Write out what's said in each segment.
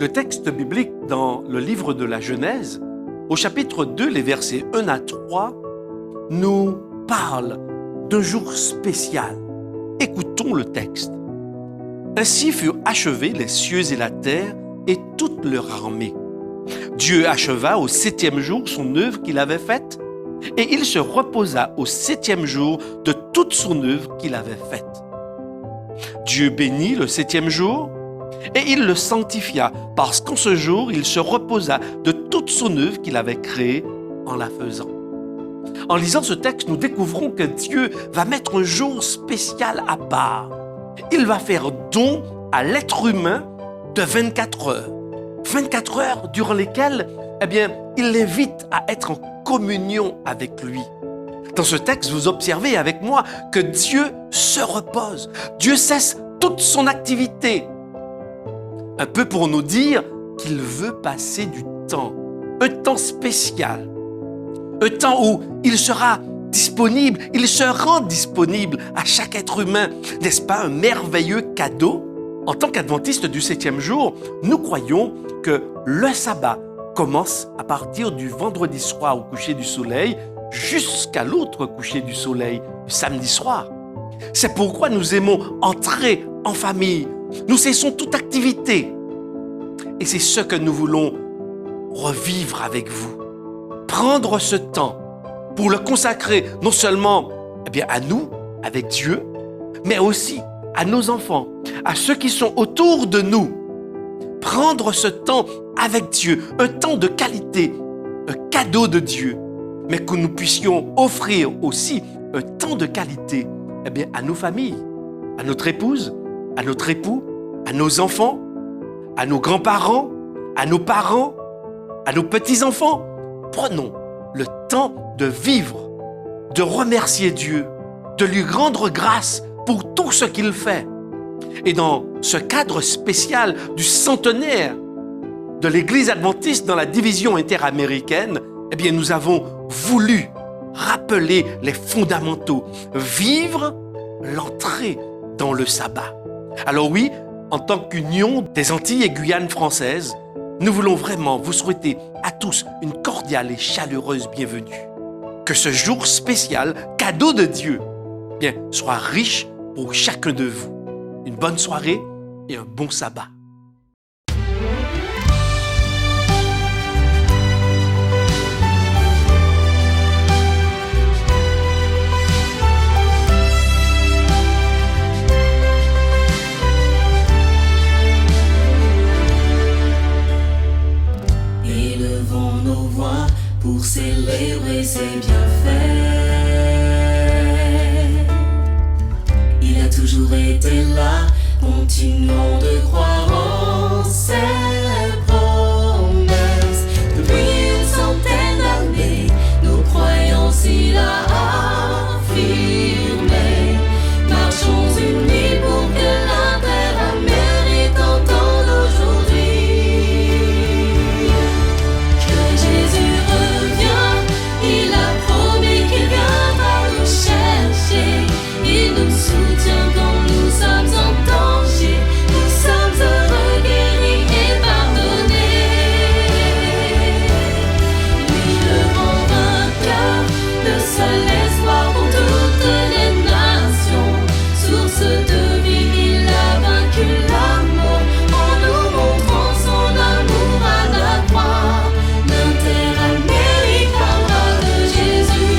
Le texte biblique dans le livre de la Genèse, au chapitre 2, les versets 1 à 3, nous parle d'un jour spécial. Écoutons le texte. Ainsi furent achevés les cieux et la terre et toute leur armée. Dieu acheva au 7e jour son œuvre qu'il avait faite, et il se reposa au 7e jour de toute son œuvre qu'il avait faite. Dieu bénit le 7e jour, et il le sanctifia, parce qu'en ce jour, il se reposa de toute son œuvre qu'il avait créée en la faisant. En lisant ce texte, nous découvrons que Dieu va mettre un jour spécial à part. Il va faire don à l'être humain de 24 heures. 24 heures durant lesquelles, il l'invite à être en communion avec lui. Dans ce texte, vous observez avec moi que Dieu se repose. Dieu cesse toute son activité. Un peu pour nous dire qu'il veut passer du temps, un temps spécial, un temps où il sera disponible, il se rend disponible à chaque être humain. N'est-ce pas un merveilleux cadeau? En tant qu'adventistes du 7e jour, nous croyons que le sabbat commence à partir du vendredi soir au coucher du soleil jusqu'à l'autre coucher du soleil, le samedi soir. C'est pourquoi nous aimons entrer en famille. Nous cessons toute activité. Et c'est ce que nous voulons revivre avec vous. Prendre ce temps pour le consacrer non seulement à nous, avec Dieu, mais aussi à nos enfants, à ceux qui sont autour de nous. Prendre ce temps avec Dieu, un temps de qualité, un cadeau de Dieu, mais que nous puissions offrir aussi un temps de qualité à nos familles, à notre épouse, à notre époux, à nos enfants, à nos grands-parents, à nos parents, à nos petits-enfants. Prenons le temps de vivre, de remercier Dieu, de lui rendre grâce pour tout ce qu'il fait. Et dans ce cadre spécial du centenaire de l'Église adventiste dans la division interaméricaine, nous avons voulu rappeler les fondamentaux, vivre l'entrée dans le sabbat. Alors oui, en tant qu'Union des Antilles et Guyane françaises, nous voulons vraiment vous souhaiter à tous une cordiale et chaleureuse bienvenue. Que ce jour spécial, cadeau de Dieu, soit riche pour chacun de vous. Une bonne soirée et un bon sabbat. Élevons nos voix pour célébrer ses bienfaits. Il a toujours été là, continuons de croire en ses promesses. Depuis une centaine d'années, nos croyances il a affirmées. Marchons unis pour que la terre Amérique entende aujourd'hui que Jésus revient. Il a promis qu'il viendra nous chercher. Il nous soutient quand nous sommes en danger. Nous sommes heureux, guéris et pardonnés. Lui le grand vainqueur, le seul espoir pour toutes les nations. Source de vie, il a vaincu la mort en nous montrant son amour à la croix. L'Interamérique parlera de Jésus,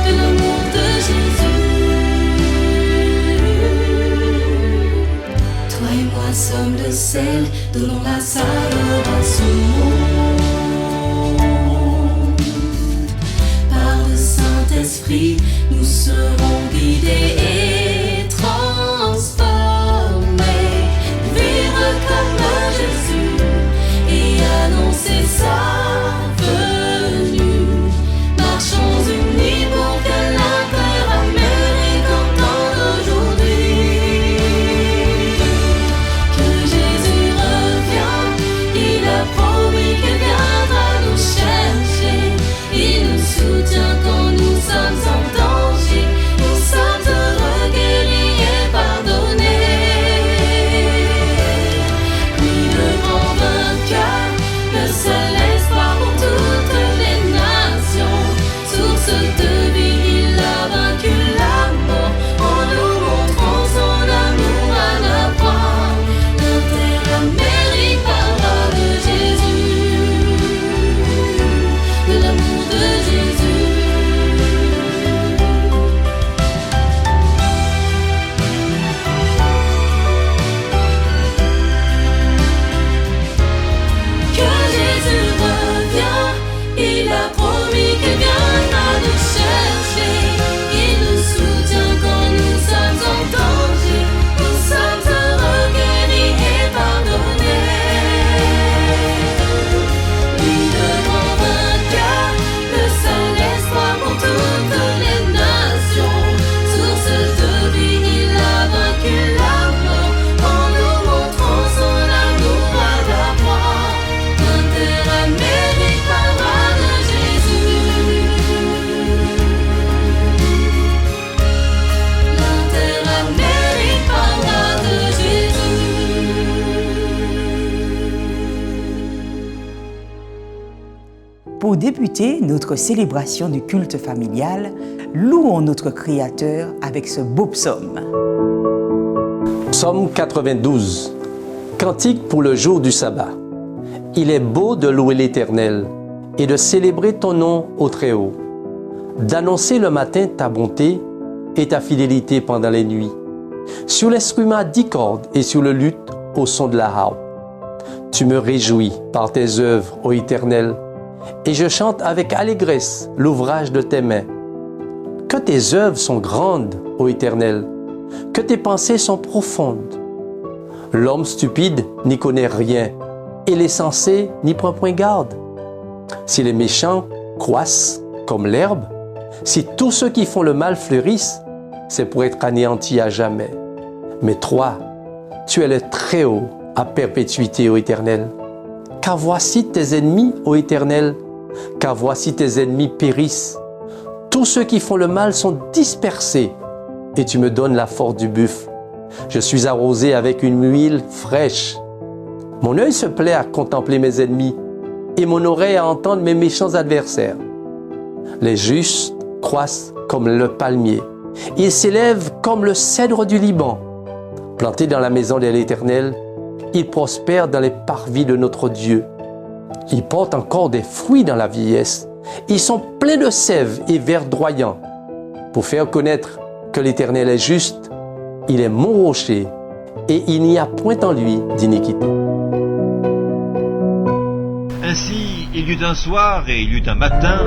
de l'amour de Jésus. Toi et moi sommes de celles donnant la saveur à ce monde. Par le Saint-Esprit, nous serons guidés et transformés. Vivre comme Jésus et annoncer sa venue. Marchons unis pour que la terre Amérique entende aujourd'hui que Jésus revient. Il a promis qu'il viendra nous chercher. Il nous soutient quand nous sommes en danger. Nous sommes heureux. Pour débuter notre célébration du culte familial, louons notre Créateur avec ce beau psaume. Psaume 92. Cantique pour le jour du sabbat. Il est beau de louer l'Éternel et de célébrer ton nom au Très-Haut, d'annoncer le matin ta bonté et ta fidélité pendant les nuits, sur l'instrument à 10 cordes et sur le luth au son de la harpe. Tu me réjouis par tes œuvres, ô Éternel, et je chante avec allégresse l'ouvrage de tes mains. Que tes œuvres sont grandes, ô Éternel, que tes pensées sont profondes. L'homme stupide n'y connaît rien, et les sensés n'y prend point garde. Si les méchants croissent comme l'herbe, si tous ceux qui font le mal fleurissent, c'est pour être anéantis à jamais. Mais toi, tu es le Très-Haut à perpétuité, ô Éternel. Car voici tes ennemis, ô Éternel, car voici tes ennemis périssent. Tous ceux qui font le mal sont dispersés, et tu me donnes la force du buffle. Je suis arrosé avec une huile fraîche. Mon œil se plaît à contempler mes ennemis, et mon oreille à entendre mes méchants adversaires. Les justes croissent comme le palmier. Ils s'élèvent comme le cèdre du Liban. Plantés dans la maison de l'Éternel, ils prospèrent dans les parvis de notre Dieu. Ils portent encore des fruits dans la vieillesse. Ils sont pleins de sève et verdoyants. Pour faire connaître que l'Éternel est juste, il est mon rocher, et il n'y a point en lui d'iniquité. Ainsi, il y eut un soir et il y eut un matin.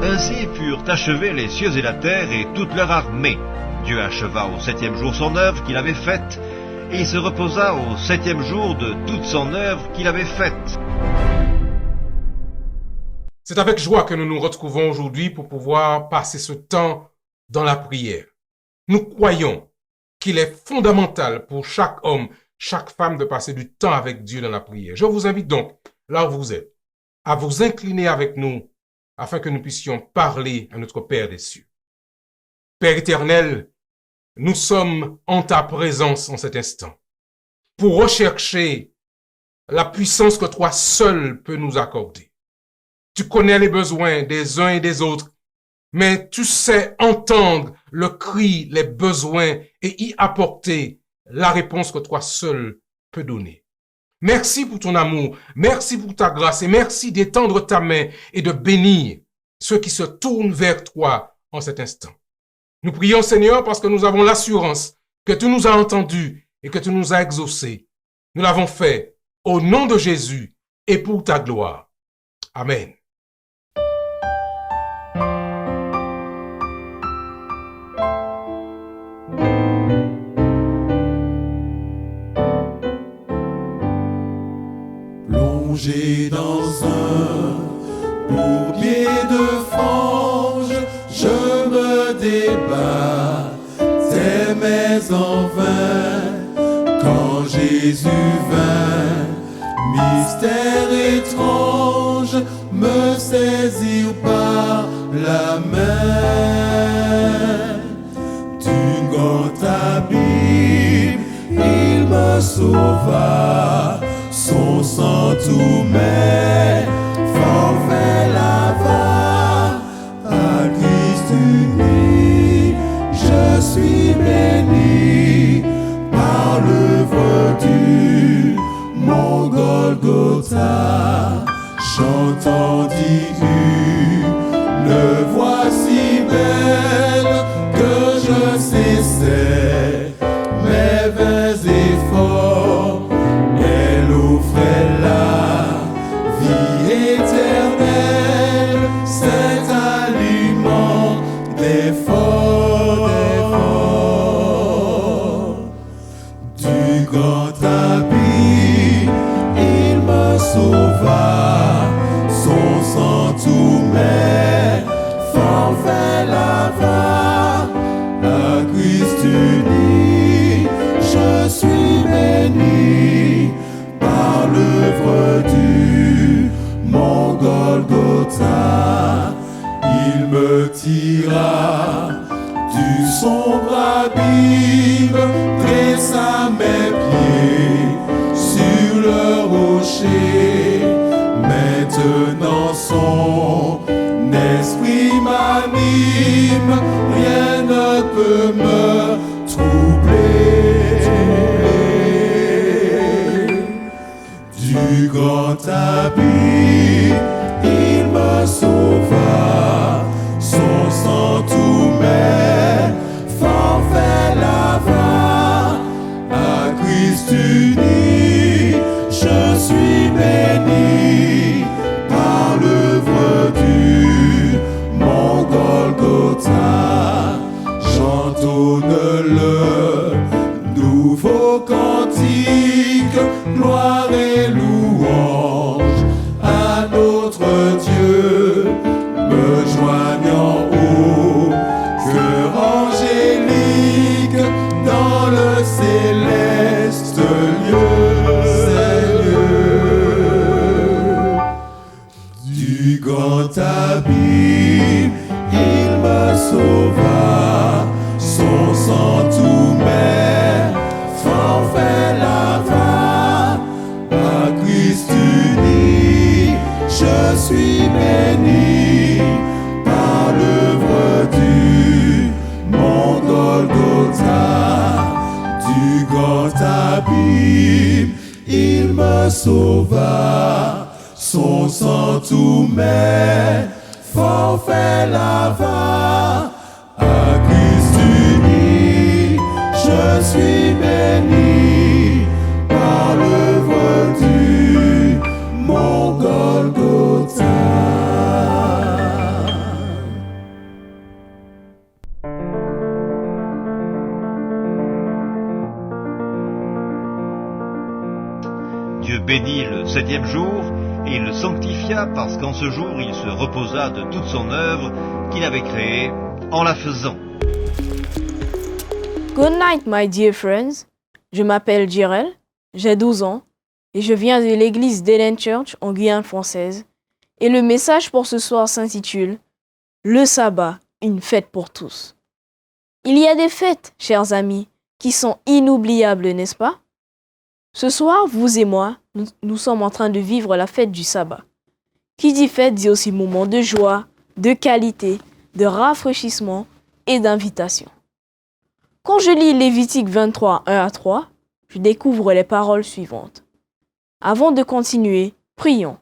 Ainsi furent achevés les cieux et la terre et toute leur armée. Dieu acheva au 7e jour son œuvre qu'il avait faite, et il se reposa au 7e jour de toute son œuvre qu'il avait faite. C'est avec joie que nous nous retrouvons aujourd'hui pour pouvoir passer ce temps dans la prière. Nous croyons qu'il est fondamental pour chaque homme, chaque femme de passer du temps avec Dieu dans la prière. Je vous invite donc, là où vous êtes, à vous incliner avec nous afin que nous puissions parler à notre Père des cieux. Père éternel, nous sommes en ta présence en cet instant pour rechercher la puissance que toi seul peux nous accorder. Tu connais les besoins des uns et des autres, mais tu sais entendre le cri, les besoins et y apporter la réponse que toi seul peux donner. Merci pour ton amour, merci pour ta grâce et merci d'étendre ta main et de bénir ceux qui se tournent vers toi en cet instant. Nous prions, Seigneur, parce que nous avons l'assurance que tu nous as entendus et que tu nous as exaucés. Nous l'avons fait au nom de Jésus et pour ta gloire. Amen. Plongé dans un bourbier de fange, je me débat, mais en vain, quand Jésus vint, mystère étrange, me saisir par la main. D'une grande abîme, il me sauva, son sang tout m'est forfait lava, à Christ uni, je suis béni par l'œuvre du mon Golgotha, chantant une voix si belle que je cessais mes vains efforts. Elle offrait la vie éternelle, cet aliment d'efforts, du grand abîme, il me sauva, son sang tout m'est forfait lava, à Christ uni, je suis béni par l'œuvre du mon Golgotha. Il me retira du sombre abîme, dressa mes pieds sur le rocher. Maintenant son esprit m'anime, rien ne peut me troubler. Du grand abîme, il me sauva, son sang tout mes forfaits lava. À Christ uni, je suis béni par l'œuvre du mon Golgotha. J'entonne le nouveau cantique, gloire et louange à notre Dieu, me joignant au cœur angélique dans le céleste lieu. Du grand abîme, il me sauva, son sang tout mes forfaits lava. À Christ uni, je suis béni par l'œuvre du mon Golgotha. Du grand abîme, il me sauva, son sang tout mes forfaits lava. À Christ uni, je suis béni par l'œuvre du mon Golgotha. Dieu bénit le septième jour et il le sanctifia parce qu'en ce jour il se reposa de toute son œuvre qu'il avait créée en la faisant. Good night, my dear friends. Je m'appelle Jirel, j'ai 12 ans et je viens de l'église d'Eden Church en Guyane française. Et le message pour ce soir s'intitule « Le sabbat, une fête pour tous ». Il y a des fêtes, chers amis, qui sont inoubliables, n'est-ce pas? Ce soir, vous et moi, nous sommes en train de vivre la fête du sabbat. Qui dit fête dit aussi moment de joie, de qualité, de rafraîchissement et d'invitation. Quand je lis Lévitique 23, 1 à 3, je découvre les paroles suivantes. Avant de continuer, prions.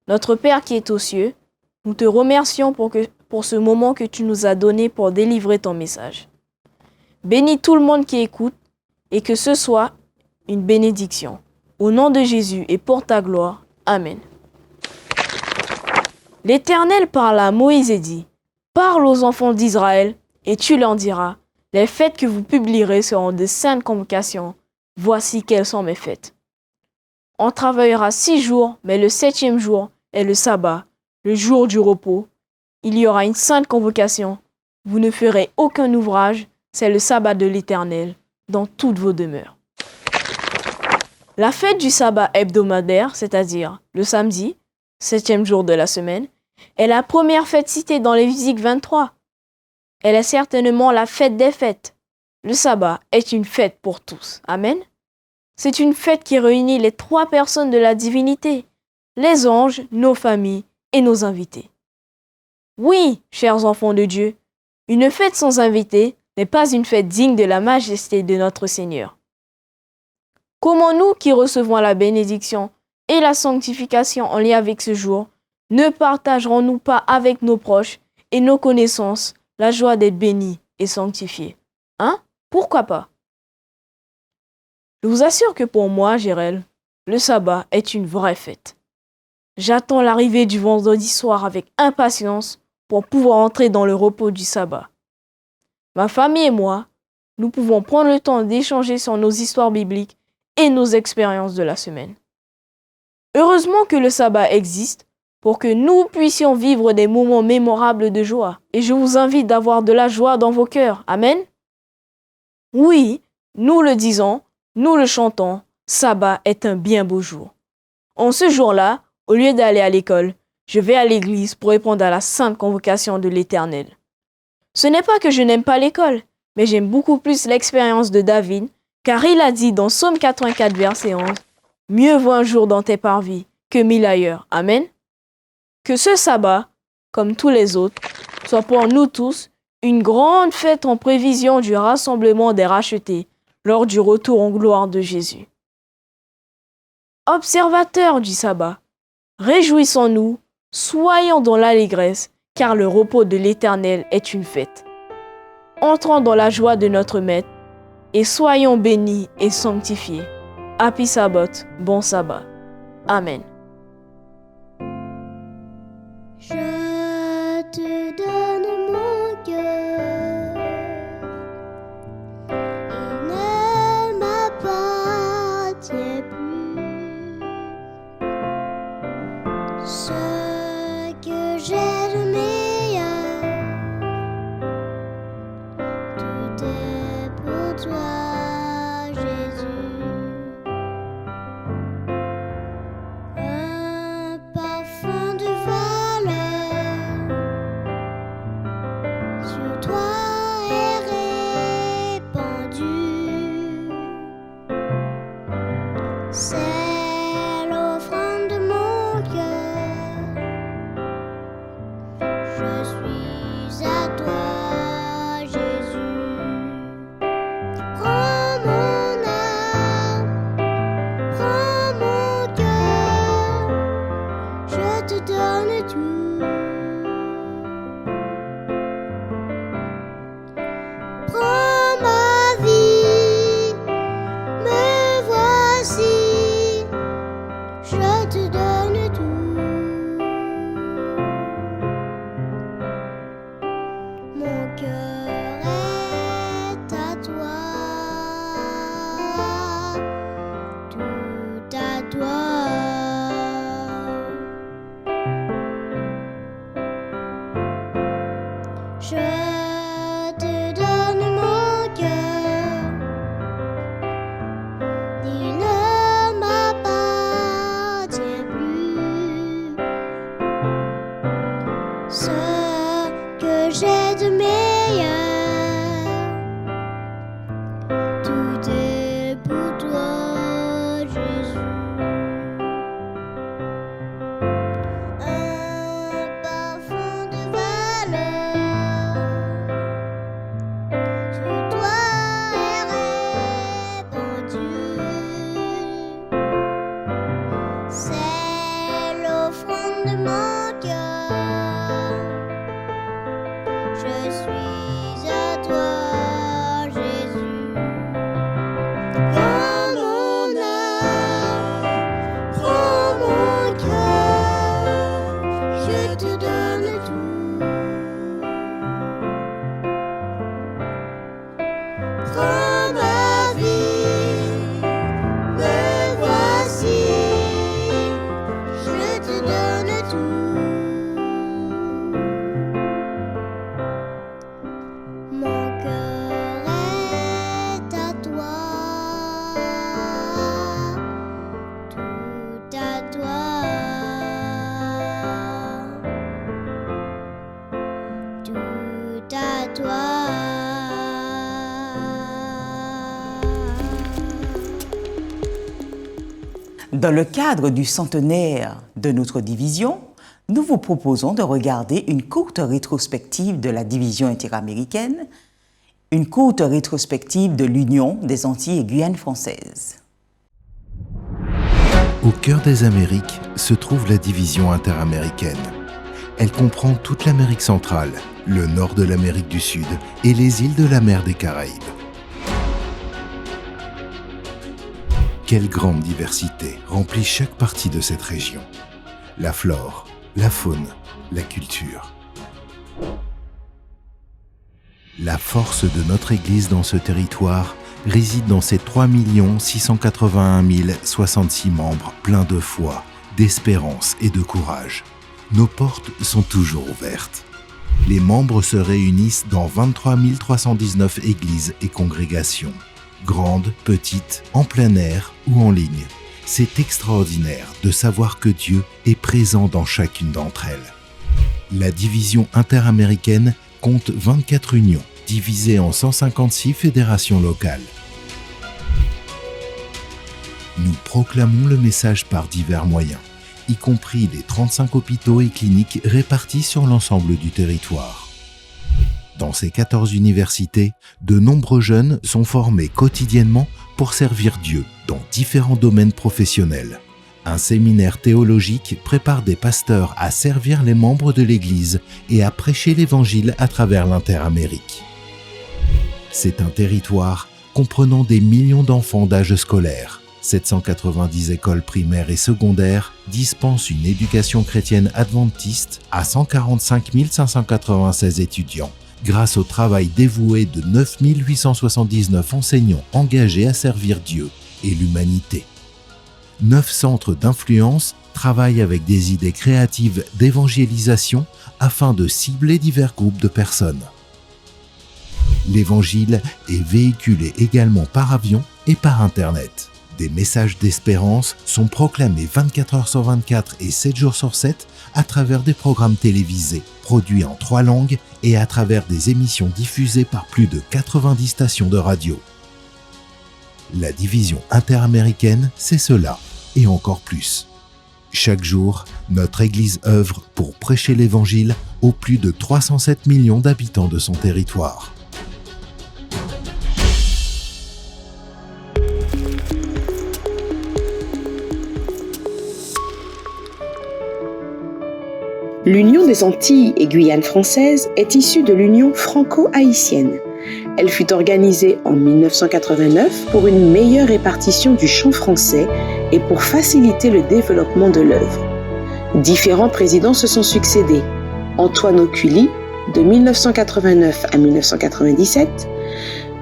Notre Père qui est aux cieux, nous te remercions pour ce moment que tu nous as donné pour délivrer ton message. Bénis tout le monde qui écoute et que ce soit une bénédiction. Au nom de Jésus et pour ta gloire. Amen. L'Éternel parla à Moïse et dit, « Parle aux enfants d'Israël et tu leur diras, les fêtes que vous publierez seront de saintes convocations. Voici quelles sont mes fêtes. On travaillera 6 jours, mais le 7e jour est le sabbat, le jour du repos. Il y aura une sainte convocation. Vous ne ferez aucun ouvrage, c'est le sabbat de l'Éternel, dans toutes vos demeures. » La fête du sabbat hebdomadaire, c'est-à-dire le samedi, 7e jour de la semaine, est la première fête citée dans Lévitique 23. Elle est certainement la fête des fêtes. Le sabbat est une fête pour tous. Amen. C'est une fête qui réunit les 3 personnes de la divinité, les anges, nos familles et nos invités. Oui, chers enfants de Dieu, une fête sans invités n'est pas une fête digne de la majesté de notre Seigneur. Comment nous qui recevons la bénédiction et la sanctification en lien avec ce jour, ne partagerons-nous pas avec nos proches et nos connaissances la joie d'être bénis et sanctifiés? Hein? Pourquoi pas? Je vous assure que pour moi, Jirel, le sabbat est une vraie fête. J'attends l'arrivée du vendredi soir avec impatience pour pouvoir entrer dans le repos du sabbat. Ma famille et moi, nous pouvons prendre le temps d'échanger sur nos histoires bibliques et nos expériences de la semaine. Heureusement que le sabbat existe pour que nous puissions vivre des moments mémorables de joie. Et je vous invite d'avoir de la joie dans vos cœurs. Amen. Oui, nous le disons, nous le chantons, sabbat est un bien beau jour. En ce jour-là, au lieu d'aller à l'école, je vais à l'église pour répondre à la sainte convocation de l'Éternel. Ce n'est pas que je n'aime pas l'école, mais j'aime beaucoup plus l'expérience de David, car il a dit dans Psaume 84, verset 11, « Mieux vaut un jour dans tes parvis que 1000 ailleurs. » Amen. Que ce sabbat, comme tous les autres, soit pour nous tous une grande fête en prévision du rassemblement des rachetés lors du retour en gloire de Jésus. Observateurs du sabbat, réjouissons-nous, soyons dans l'allégresse, car le repos de l'Éternel est une fête. Entrons dans la joie de notre Maître et soyons bénis et sanctifiés. Happy Sabbath, bon sabbat. Amen. Je te donne mon cœur, il ne m'appartient plus. Ce que j'ai de meilleur, tout est pour toi, Jésus. Un parfum de valeur sur toi est répandu. C'est l'offrande de mon cœur. Je suis à toi, Jésus. Prends mon âme, prends mon cœur, je te donne tout. Prends ma vie, me voici, je te donne tout. Mon cœur est à toi, tout à toi. Je te donne mon cœur, il ne m'appartient plus. Ce que j'ai de meilleur, tout est pour toi, Jésus. Un parfum de valeur sur toi est répandu. C'est l'offrande de mon cœur. Je suis à toi, Jésus. Prends mon âme, prends mon cœur, je te donne tout. Prends ma vie, me voici, je te donne tout. Mon cœur est à toi, tout à toi, tout à toi. Dans le cadre du centenaire de notre division, nous vous proposons de regarder une courte rétrospective de la division interaméricaine, une courte rétrospective de l'Union des Antilles et Guyane françaises. Au cœur des Amériques se trouve la division interaméricaine. Elle comprend toute l'Amérique centrale, le nord de l'Amérique du Sud et les îles de la mer des Caraïbes. Quelle grande diversité remplit chaque partie de cette région. La flore, la faune, la culture. La force de notre Église dans ce territoire réside dans ses 3 681 066 membres pleins de foi, d'espérance et de courage. Nos portes sont toujours ouvertes. Les membres se réunissent dans 23 319 églises et congrégations, grandes, petites, en plein air ou en ligne, C'est extraordinaire de savoir que Dieu est présent dans chacune d'entre elles. La division interaméricaine compte 24 unions, divisées en 156 fédérations locales. Nous proclamons le message par divers moyens, y compris les 35 hôpitaux et cliniques répartis sur l'ensemble du territoire. Dans ces 14 universités, de nombreux jeunes sont formés quotidiennement pour servir Dieu dans différents domaines professionnels. Un séminaire théologique prépare des pasteurs à servir les membres de l'Église et à prêcher l'Évangile à travers l'Interamérique. C'est un territoire comprenant des millions d'enfants d'âge scolaire. 790 écoles primaires et secondaires dispensent une éducation chrétienne adventiste à 145 596 étudiants, grâce au travail dévoué de 9 879 enseignants engagés à servir Dieu et l'humanité. 9 centres d'influence travaillent avec des idées créatives d'évangélisation afin de cibler divers groupes de personnes. L'Évangile est véhiculé également par avion et par Internet. Des messages d'espérance sont proclamés 24 heures sur 24 et 7 jours sur 7 à travers des programmes télévisés, produits en 3 langues et à travers des émissions diffusées par plus de 90 stations de radio. La division interaméricaine, c'est cela, et encore plus. Chaque jour, notre Église œuvre pour prêcher l'Évangile aux plus de 307 millions d'habitants de son territoire. L'Union des Antilles et Guyane française est issue de l'Union franco-haïtienne. Elle fut organisée en 1989 pour une meilleure répartition du chant français et pour faciliter le développement de l'œuvre. Différents présidents se sont succédés. Antoine Ocully, de 1989 à 1997,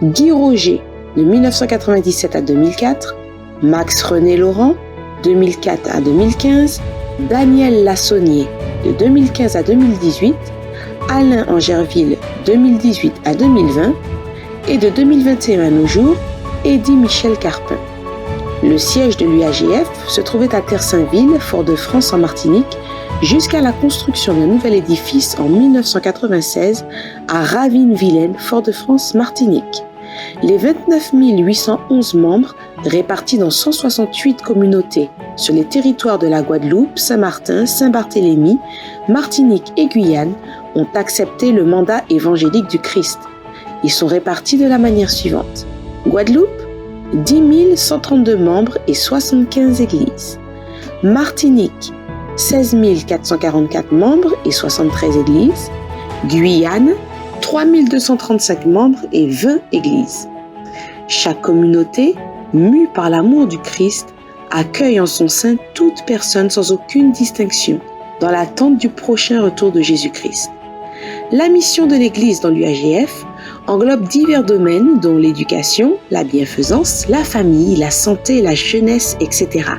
Guy Roger, de 1997 à 2004, Max René Laurent, 2004 à 2015, Daniel Lassonnier, de 2015 à 2018, Alain Angerville, 2018 à 2020, et de 2021 à nos jours, Eddy Michel Carpin. Le siège de l'UAGF se trouvait à Terre-Saint-Ville, Fort-de-France en Martinique, jusqu'à la construction d'un nouvel édifice en 1996 à Ravine-Vilaine, Fort-de-France, Martinique. Les 29 811 membres, répartis dans 168 communautés sur les territoires de la Guadeloupe, Saint-Martin, Saint-Barthélemy, Martinique et Guyane, ont accepté le mandat évangélique du Christ. Ils sont répartis de la manière suivante. Guadeloupe, 10 132 membres et 75 églises. Martinique, 16 444 membres et 73 églises. Guyane, 3 235 membres et 20 églises. Chaque communauté, mue par l'amour du Christ, accueille en son sein toute personne sans aucune distinction, dans l'attente du prochain retour de Jésus-Christ. La mission de l'Église dans l'UAGF englobe divers domaines dont l'éducation, la bienfaisance, la famille, la santé, la jeunesse, etc.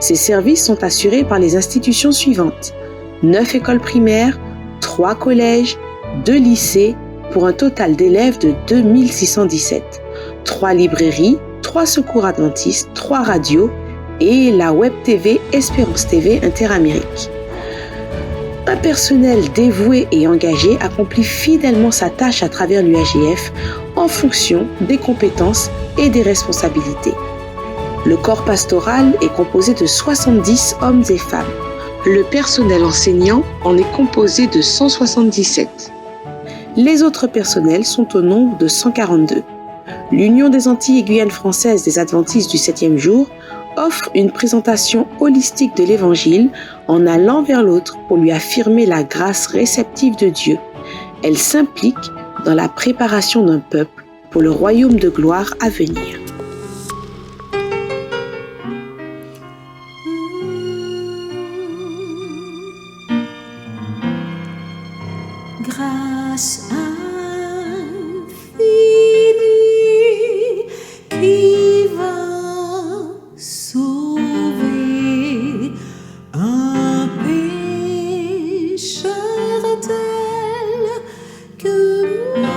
Ces services sont assurés par les institutions suivantes: 9 écoles primaires, 3 collèges, 2 lycées, pour un total d'élèves de 2617, 3 librairies, 3 secours adventistes, 3 radios et la web TV Espérance TV Interamérique. Un personnel dévoué et engagé accomplit fidèlement sa tâche à travers l'UAGF en fonction des compétences et des responsabilités. Le corps pastoral est composé de 70 hommes et femmes. Le personnel enseignant en est composé de 177. Les autres personnels sont au nombre de 142. L'Union des Antilles et Guyane françaises des Adventistes du 7e jour offre une présentation holistique de l'Évangile en allant vers l'autre pour lui affirmer la grâce réceptive de Dieu. Elle s'implique dans la préparation d'un peuple pour le royaume de gloire à venir. Grâce infinie qui va sauver un pécheur tel que moi.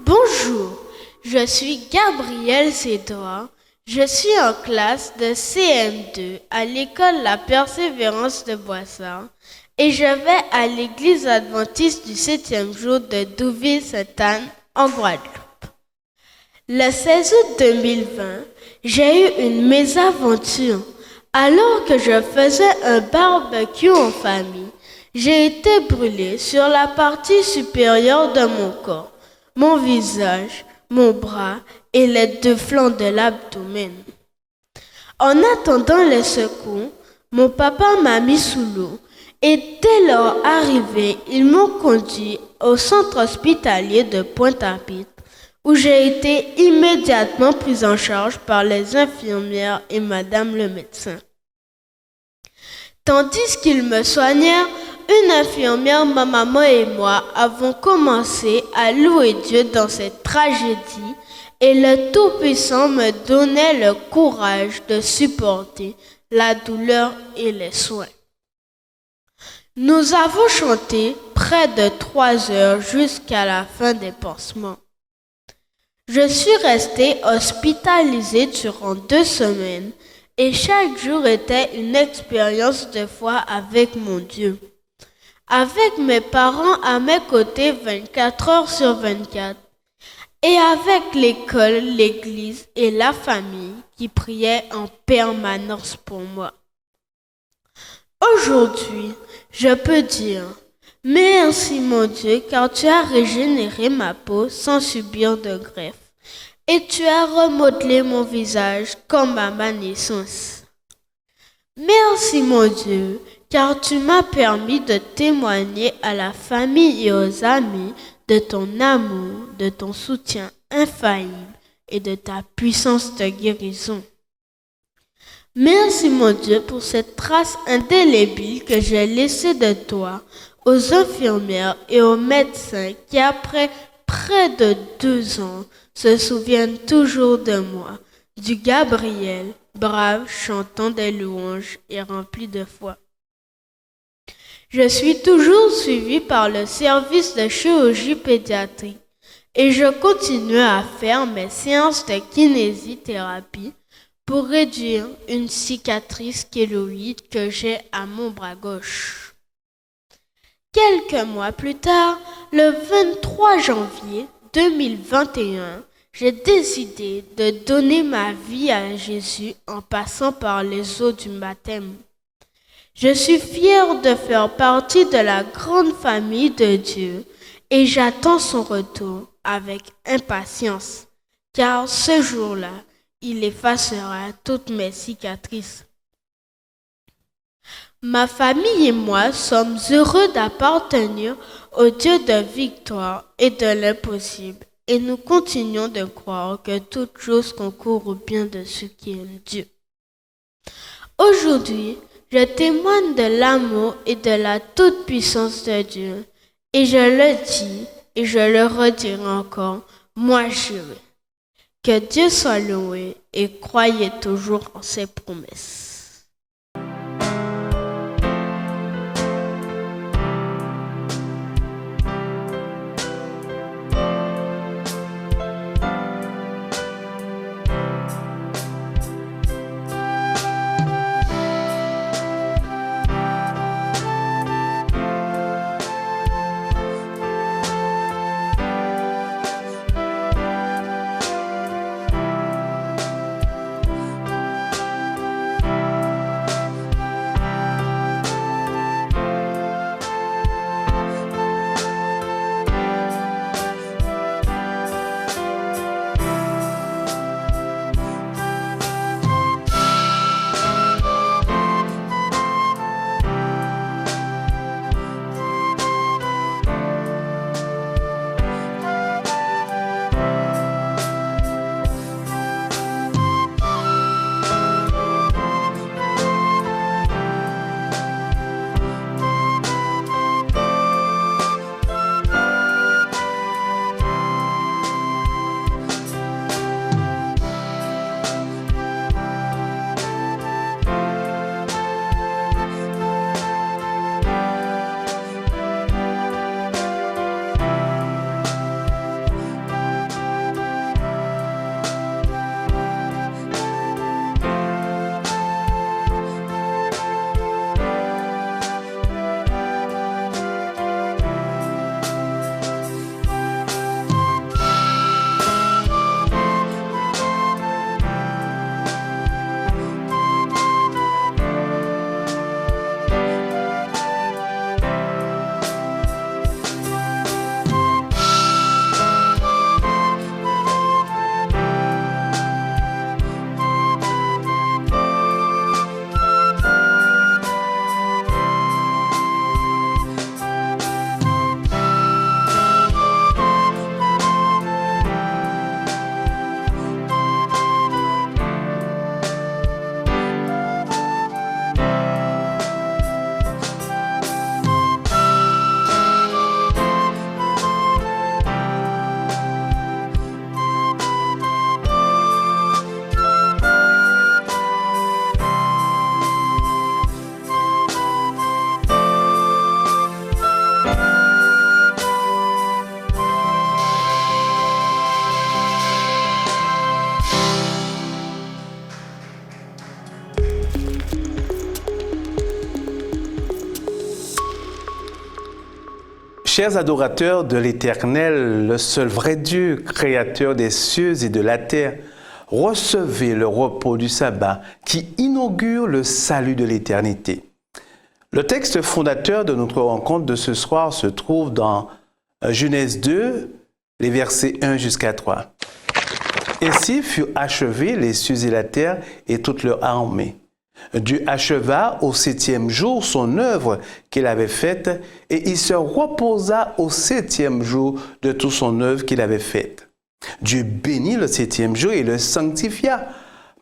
Bonjour, je suis Gabrielle Cédroit. Je suis en classe de CM2 à l'école La Persévérance de Boissard et je vais à l'église adventiste du 7e jour de Douville-Sainte-Anne en Guadeloupe. Le 16 août 2020, j'ai eu une mésaventure. Alors que je faisais un barbecue en famille, j'ai été brûlée sur la partie supérieure de mon corps, mon visage, mon bras et les 2 flancs de l'abdomen. En attendant les secours, mon papa m'a mis sous l'eau et dès leur arrivée, ils m'ont conduit au centre hospitalier de Pointe-à-Pitre où j'ai été immédiatement prise en charge par les infirmières et madame le médecin. Tandis qu'ils me soignèrent, une infirmière, ma maman et moi avons commencé à louer Dieu dans cette tragédie et le Tout-Puissant me donnait le courage de supporter la douleur et les soins. Nous avons chanté près de 3 heures jusqu'à la fin des pansements. Je suis restée hospitalisée durant 2 semaines et chaque jour était une expérience de foi avec mon Dieu. Avec mes parents à mes côtés 24 heures sur 24 et avec l'école, l'église et la famille qui priaient en permanence pour moi. Aujourd'hui, je peux dire merci mon Dieu car tu as régénéré ma peau sans subir de greffe et tu as remodelé mon visage comme à ma naissance. Merci mon Dieu car tu m'as permis de témoigner à la famille et aux amis de ton amour, de ton soutien infaillible et de ta puissance de guérison. Merci mon Dieu pour cette trace indélébile que j'ai laissée de toi aux infirmières et aux médecins qui après près de 2 ans se souviennent toujours de moi, du Gabriel, brave, chantant des louanges et rempli de foi. Je suis toujours suivie par le service de chirurgie pédiatrique et je continue à faire mes séances de kinésithérapie pour réduire une cicatrice kéloïde que j'ai à mon bras gauche. Quelques mois plus tard, le 23 janvier 2021, j'ai décidé de donner ma vie à Jésus en passant par les eaux du baptême. Je suis fière de faire partie de la grande famille de Dieu et j'attends son retour avec impatience, car ce jour-là, il effacera toutes mes cicatrices. Ma famille et moi sommes heureux d'appartenir au Dieu de victoire et de l'impossible et nous continuons de croire que toute chose concourt au bien de ceux qui aiment Dieu. Aujourd'hui, je témoigne de l'amour et de la toute-puissance de Dieu et je le dis et je le redirai encore, moi j'irai. Que Dieu soit loué et croyez toujours en ses promesses. Chers adorateurs de l'Éternel, le seul vrai Dieu, créateur des cieux et de la terre, recevez le repos du sabbat qui inaugure le salut de l'éternité. Le texte fondateur de notre rencontre de ce soir se trouve dans Genèse 2, les versets 1 jusqu'à 3. Ainsi furent achevés les cieux et la terre et toute leur armée. Dieu acheva au 7e jour son œuvre qu'il avait faite et il se reposa au 7e jour de toute son œuvre qu'il avait faite. Dieu bénit le 7e jour et le sanctifia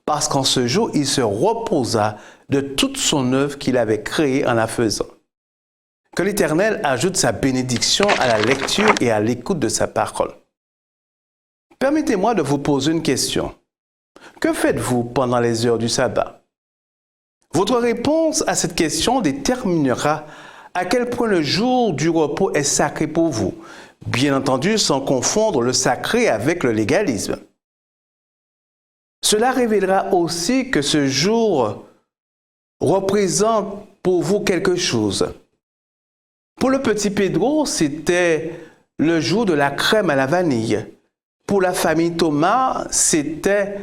parce qu'en ce jour il se reposa de toute son œuvre qu'il avait créée en la faisant. Que l'Éternel ajoute sa bénédiction à la lecture et à l'écoute de sa parole. Permettez-moi de vous poser une question. Que faites-vous pendant les heures du sabbat? Votre réponse à cette question déterminera à quel point le jour du repos est sacré pour vous, bien entendu sans confondre le sacré avec le légalisme. Cela révélera aussi que ce jour représente pour vous quelque chose. Pour le petit Pedro, c'était le jour de la crème à la vanille. Pour la famille Thomas, c'était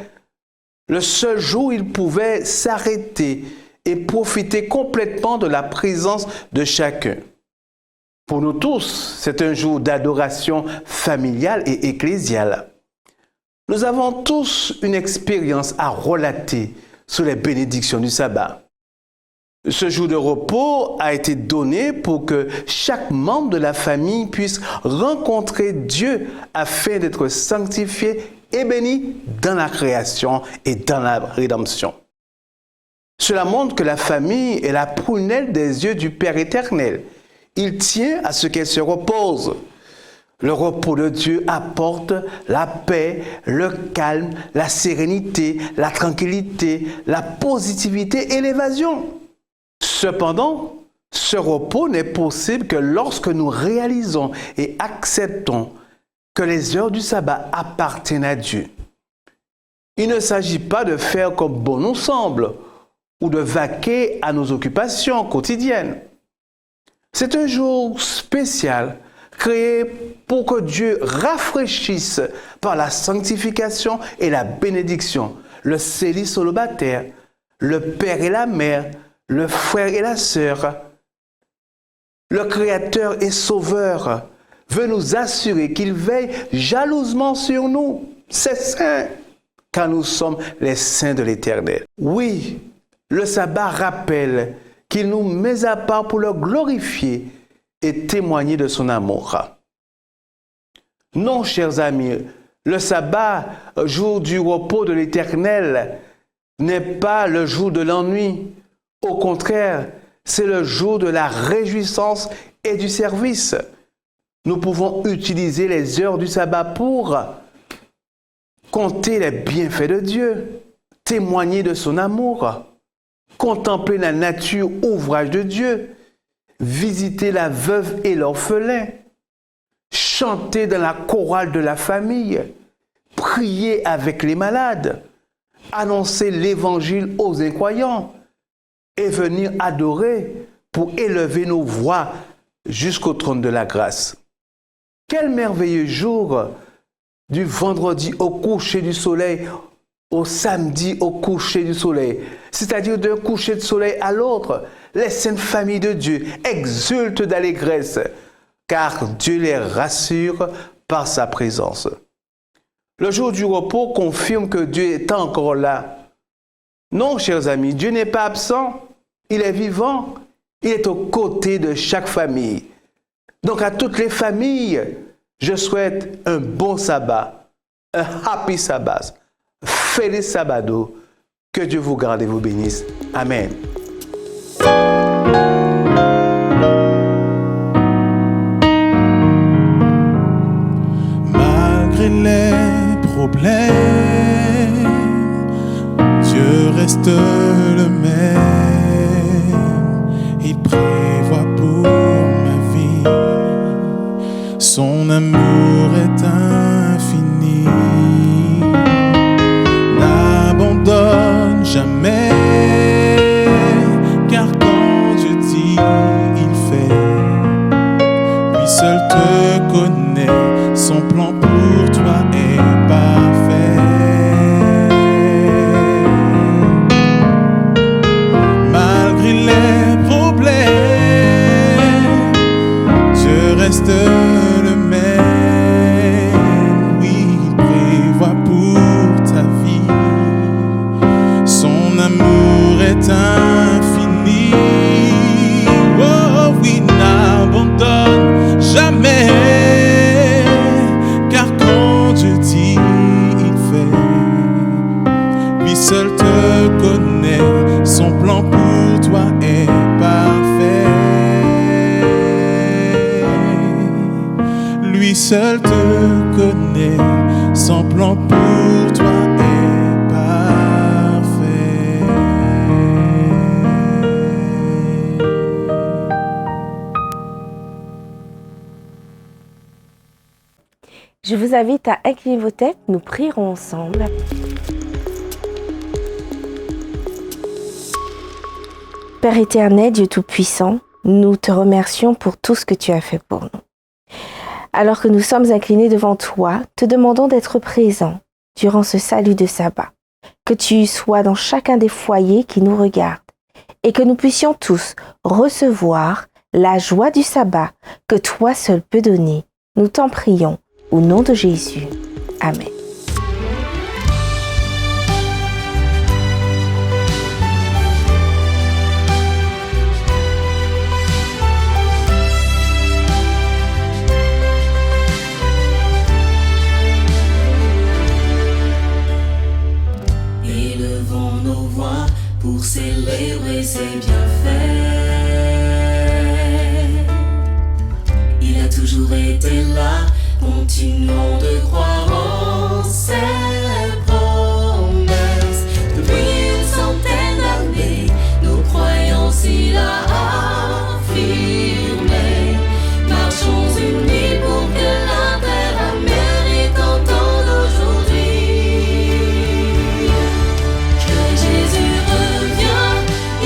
le seul jour où il pouvait s'arrêter et profiter complètement de la présence de chacun. Pour nous tous, c'est un jour d'adoration familiale et ecclésiale. Nous avons tous une expérience à relater sur les bénédictions du sabbat. Ce jour de repos a été donné pour que chaque membre de la famille puisse rencontrer Dieu afin d'être sanctifié et béni dans la création et dans la rédemption. Cela montre que la famille est la prunelle des yeux du Père éternel. Il tient à ce qu'elle se repose. Le repos de Dieu apporte la paix, le calme, la sérénité, la tranquillité, la positivité et l'évasion. Cependant, ce repos n'est possible que lorsque nous réalisons et acceptons que les heures du sabbat appartiennent à Dieu. Il ne s'agit pas de faire comme bon nous semble ou de vaquer à nos occupations quotidiennes. C'est un jour spécial créé pour que Dieu rafraîchisse par la sanctification et la bénédiction le célibataire, le père et la mère, le frère et la sœur. Le Créateur et Sauveur veut nous assurer qu'il veille jalousement sur nous. C'est saint, car nous sommes les saints de l'Éternel. Oui, le sabbat rappelle qu'il nous met à part pour le glorifier et témoigner de son amour. Non, chers amis, le sabbat, jour du repos de l'Éternel, n'est pas le jour de l'ennui. Au contraire, c'est le jour de la réjouissance et du service. Nous pouvons utiliser les heures du sabbat pour compter les bienfaits de Dieu, témoigner de son amour, contempler la nature, ouvrage de Dieu, visiter la veuve et l'orphelin, chanter dans la chorale de la famille, prier avec les malades, annoncer l'évangile aux incroyants et venir adorer pour élever nos voix jusqu'au trône de la grâce. Quel merveilleux jour du vendredi au coucher du soleil au samedi au coucher du soleil, c'est-à-dire d'un coucher de soleil à l'autre. Les saintes familles de Dieu exultent d'allégresse, car Dieu les rassure par sa présence. Le jour du repos confirme que Dieu est encore là. Non, chers amis, Dieu n'est pas absent, il est vivant, il est aux côtés de chaque famille. Donc à toutes les familles, je souhaite un bon sabbat, un happy sabbat, feliz sabado. Que Dieu vous garde et vous bénisse. Amen. Malgré les problèmes, Dieu reste le même. Il prévoit pour ma vie. Son amour est infini. N'abandonne jamais, car quand reste le même. Oui, il prévoit pour ta vie. Son amour est infini. Oh oui, n'abandonne jamais. Car quand Dieu dit, il fait. Lui seul te connaît. Son plan pour toi est parfait. Lui seul te connaît, son plan pour toi est parfait. Je vous invite à incliner vos têtes, nous prierons ensemble. Père éternel, Dieu Tout-Puissant, nous te remercions pour tout ce que tu as fait pour nous. Alors que nous sommes inclinés devant toi, te demandons d'être présent durant ce salut de sabbat, que tu sois dans chacun des foyers qui nous regardent et que nous puissions tous recevoir la joie du sabbat que toi seul peux donner. Nous t'en prions au nom de Jésus. Amen. Pour célébrer ses bienfaits. Il a toujours été là, continuons de croire en ses promesses. Depuis une centaine d'années, nos croyances il a affirmées. Marchons unis pour que la terre Amérique entende aujourd'hui que Jésus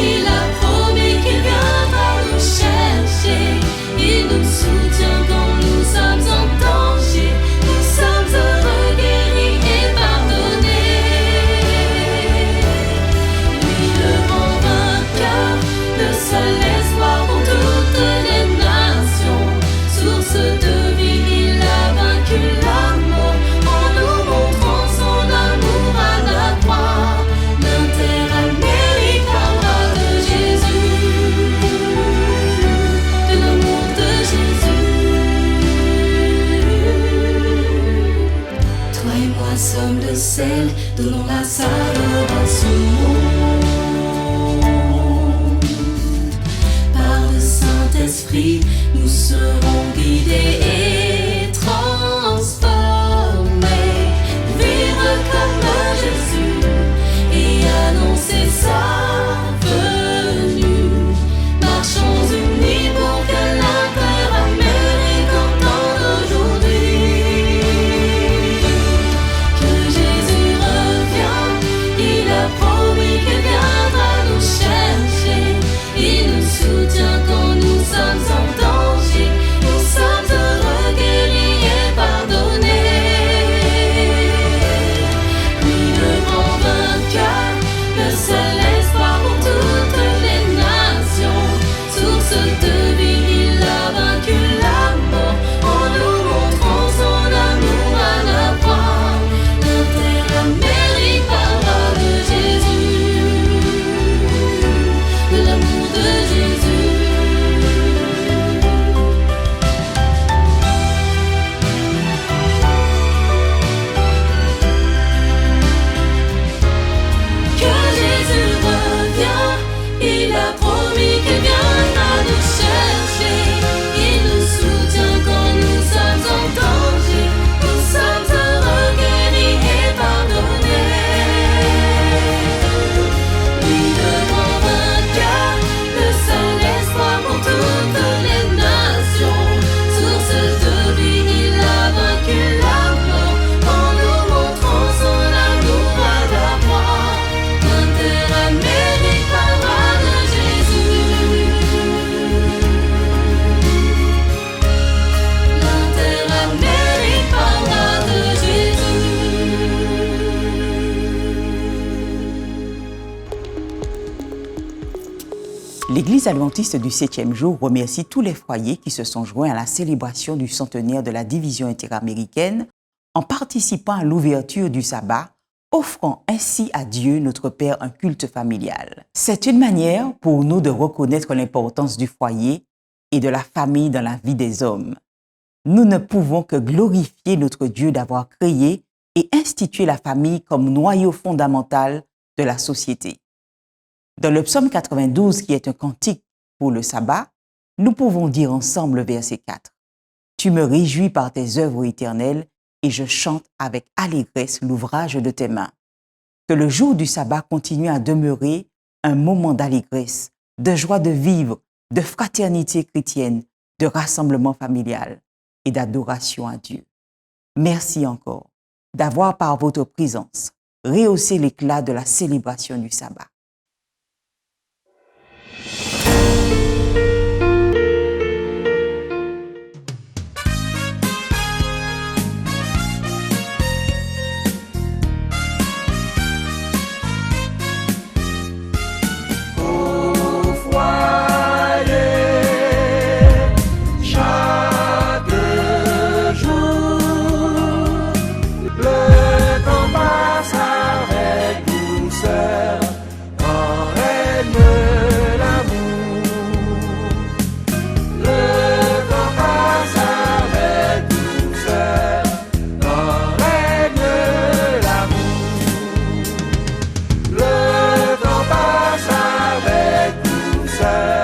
il a promis qu'il viendra nous chercher. Il nous soutient quand nous sommes en danger. Nous sommes heureux, guéris et pardonnés. Lui le grand vainqueur, le seul espoir pour toutes les nations. Source de vie, il a vaincu la mort en nous montrant son amour à la croix. L'Inter-Amérique parlera de Jésus, de l'amour de Jésus. Toi et moi sommes de celles donnant la saveur à ce monde. Par le Saint-Esprit, nous serons guidés et transformés. Vivre comme Jésus et annoncer sa venue. Marchons unis pour que la terre Amérique entende aujourd'hui que Jésus revient. Il a promis qu'il viendra nous chercher. Il nous soutient quand nous sommes en danger. L'Église adventiste du 7e jour remercie tous les foyers qui se sont joints à la célébration du centenaire de la division interaméricaine en participant à l'ouverture du sabbat, offrant ainsi à Dieu notre Père un culte familial. C'est une manière pour nous de reconnaître l'importance du foyer et de la famille dans la vie des hommes. Nous ne pouvons que glorifier notre Dieu d'avoir créé et institué la famille comme noyau fondamental de la société. Dans le psaume 92, qui est un cantique pour le sabbat, nous pouvons dire ensemble le verset 4. « Tu me réjouis par tes œuvres éternelles et je chante avec allégresse l'ouvrage de tes mains. » Que le jour du sabbat continue à demeurer un moment d'allégresse, de joie de vivre, de fraternité chrétienne, de rassemblement familial et d'adoration à Dieu. Merci encore d'avoir par votre présence rehaussé l'éclat de la célébration du sabbat. Le temps passe avec douceur.